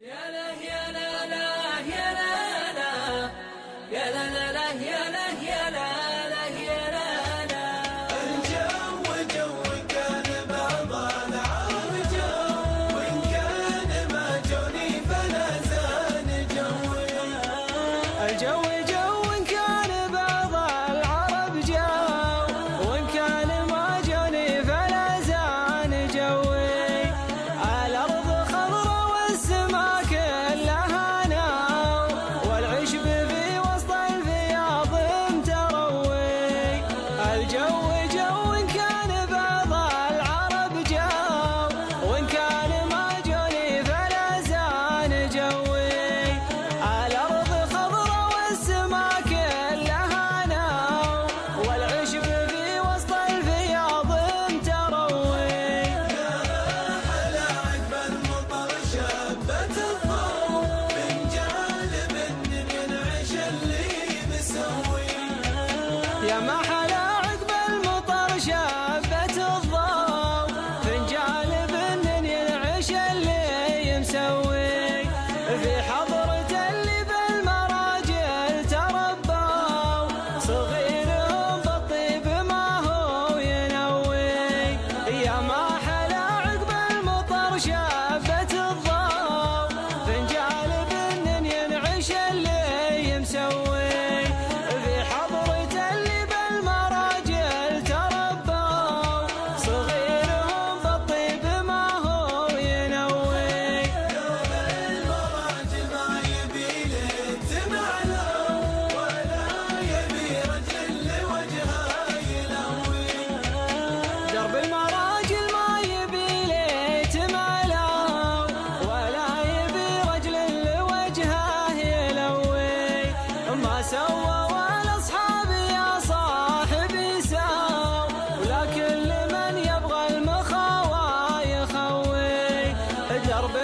يا لا يا لا لا يا لا لا يا لا لا لا يا لا يا لا لا يا لا لا. الجو جو كان بعض العرب جو، وإن كان ما جوني فلا زال جوي. الجو جو إن كان بعض العرب جو، وإن كان ما جوني فلا زال جوي. الأرض خضرا والسماء كلها نار، والعشب في وسط الفياض متروي. الجو جو إن كان بعض العرب جو، وإن كان ما جوني فلا زال جوي. الأرض خضرا والسماء كلها نار، والعشب في وسط الفياض متروي. حلا عقب المطر شبت الضوء، من جانب ينعش اللي مسوي. يا ما حلا عقب المطر شبت الضوء، فنجان بن ينعش اللي مسوي. في حضرة اللي بالمراجل تربوا، صغيرهم بالطيب ما هو ينوي. يا ما حلا عقب المطر شبت الضوء، فنجان بن ينعش اللي مسوي. في حضرة اللي بالمراجل تربوا، صغيرهم بالطيب ما هو ينوي. المراجل ما يبي له تمعلو، ولا يبي رجل لوجهه يلوي. درب المراجل ما يبي له تمعلو، ولا يبي رجل لوجهه يلوي. ما سوى ولا اصحابي يا صاحبي ساو، ولكن لمن يبغى المخاوى يخوي. درب